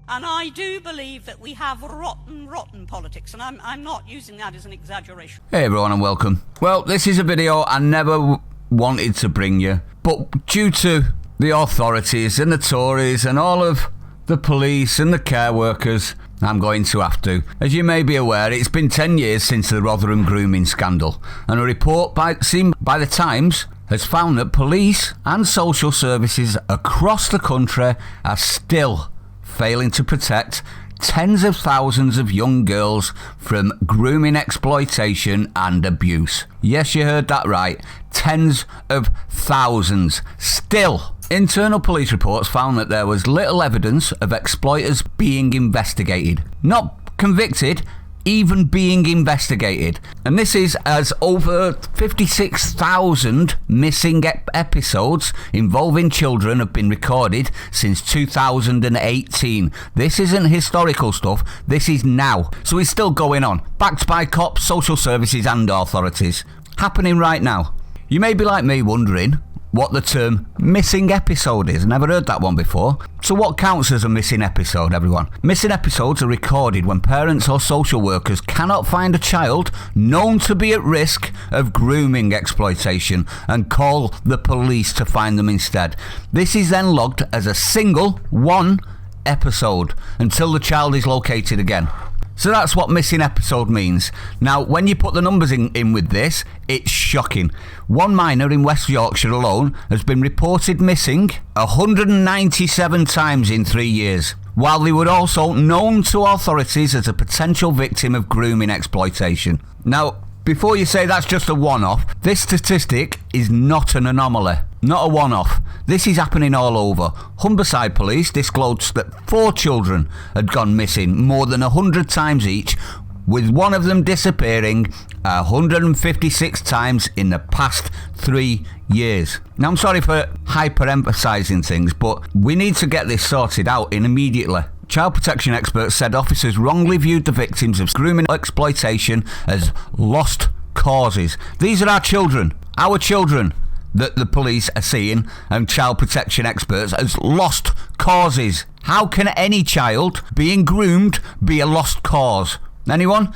And I do believe that we have rotten politics, and I'm not using that as an exaggeration. Hey everyone and welcome. Well, this is a video I never wanted to bring you, but due to the authorities and the Tories and all of the police and the care workers, I'm going to have to. As you may be aware, it's been 10 years since the Rotherham grooming scandal, and a report seen by the Times has found that police and social services across the country are still failing to protect tens of thousands of young girls from grooming exploitation and abuse. Yes, you heard that right. Tens of thousands. Still. Internal police reports found that there was little evidence of exploiters being investigated. Not convicted, even being investigated. And this is as over 56,000 missing episodes involving children have been recorded since 2018. This isn't historical stuff, this is now. So it's still going on, backed by cops, social services and authorities. Happening right now. You may be like me wondering what the term missing episode is. Never heard that one before. So what counts as a missing episode, everyone? Missing episodes are recorded when parents or social workers cannot find a child known to be at risk of grooming exploitation and call the police to find them instead. This is then logged as a single one episode until the child is located again. So that's what missing episode means. Now, when you put the numbers in with this, it's shocking. One minor in West Yorkshire alone has been reported missing 197 times in 3 years, while they were also known to authorities as a potential victim of grooming exploitation. Now, before you say that's just a one-off, this statistic is not an anomaly, not a one-off. This is happening all over. Humberside Police disclosed that 4 children had gone missing more than 100 times each, with one of them disappearing 156 times in the past 3 years. Now, I'm sorry for hyper-emphasising things, but we need to get this sorted out immediately. Child protection experts said officers wrongly viewed the victims of grooming exploitation as lost causes. These are our children that the police are seeing, and child protection experts as lost causes. How can any child being groomed be a lost cause? Anyone?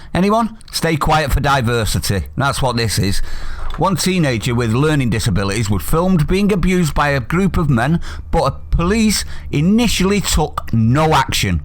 Stay quiet for diversity. That's what this is. One teenager with learning disabilities was filmed being abused by a group of men, but police initially took no action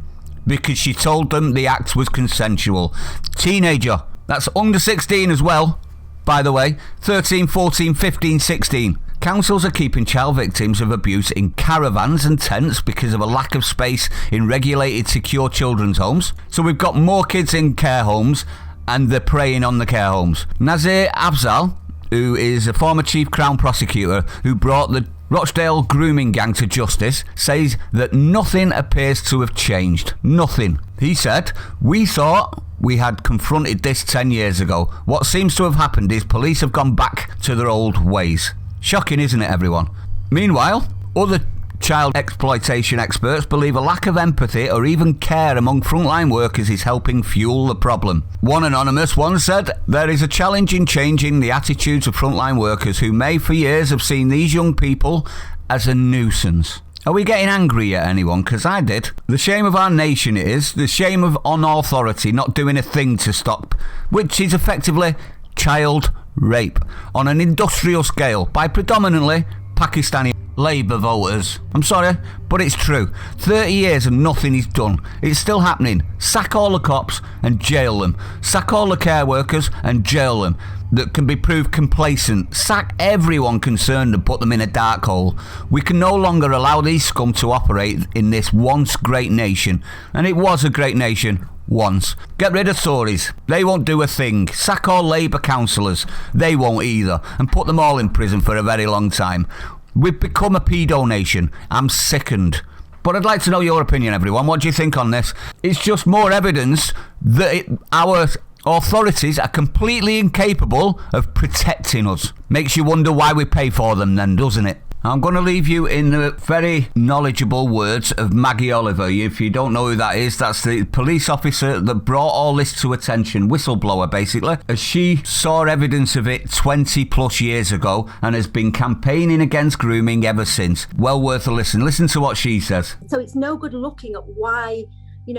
because she told them the act was consensual. Teenager, that's under 16 as well, by the way. 13, 14, 15, 16. Councils are keeping child victims of abuse in caravans and tents because of a lack of space in regulated secure children's homes. So we've got more kids in care homes and they're preying on the care homes. Nazir Afzal, who is a former chief crown prosecutor who brought the Rochdale grooming gang to justice, says that nothing appears to have changed. Nothing. He said, "We thought we had confronted this 10 years ago. What seems to have happened is police have gone back to their old ways." Shocking, isn't it, everyone? Meanwhile, other child exploitation experts believe a lack of empathy or even care among frontline workers is helping fuel the problem. One anonymous one said, "There is a challenge in changing the attitudes of frontline workers who may for years have seen these young people as a nuisance." Are we getting angry at anyone? Because I did. The shame of our nation is the shame on authority not doing a thing to stop, which is effectively child rape on an industrial scale by predominantly Pakistani Labour voters. I'm sorry, but it's true. 30 years and nothing is done. It's still happening. Sack all the cops and jail them. Sack all the care workers and jail them that can be proved complacent. Sack everyone concerned and put them in a dark hole. We can no longer allow these scum to operate in this once great nation. And it was a great nation once. Get rid of Tories. They won't do a thing. Sack all Labour councillors. They won't either. And put them all in prison for a very long time. We've become a pedo nation. I'm sickened. But I'd like to know your opinion, everyone. What do you think on this? It's just more evidence that our authorities are completely incapable of protecting us. Makes you wonder why we pay for them then, doesn't it? I'm going to leave you in the very knowledgeable words of Maggie Oliver. If you don't know who that is, that's the police officer that brought all this to attention, whistleblower basically, as she saw evidence of it 20 plus years ago and has been campaigning against grooming ever since. Well worth a listen. Listen to what she says. So it's no good looking at why, we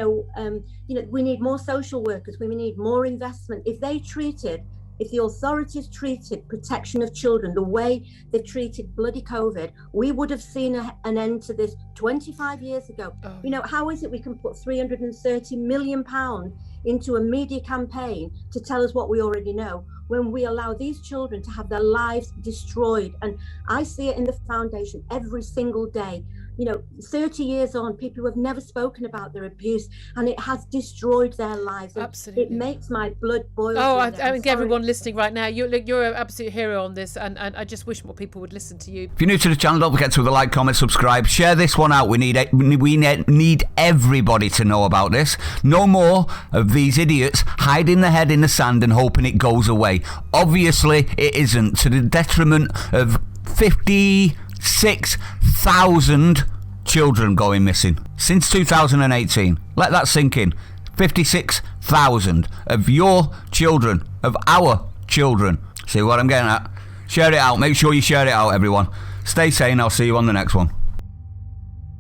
need more social workers, we need more investment. If the authorities treated protection of children the way they treated bloody COVID, we would have seen an end to this 25 years ago. Oh. How is it we can put £330 million into a media campaign to tell us what we already know, when we allow these children to have their lives destroyed? And I see it in the foundation every single day. 30 years on, people who have never spoken about their abuse, and it has destroyed their lives. And absolutely. It makes my blood boil. Oh, I think everyone listening right now, you're an absolute hero on this, and I just wish more people would listen to you. If you're new to the channel, don't forget to like, comment, subscribe, share this one out. We need everybody to know about this. No more of these idiots hiding their head in the sand and hoping it goes away. Obviously, it isn't, to the detriment of 56,000 children going missing since 2018. Let that sink in. 56,000 of your children, of our children. See what I'm getting at? Share it out. Make sure you share it out, everyone. Stay sane. I'll see you on the next one.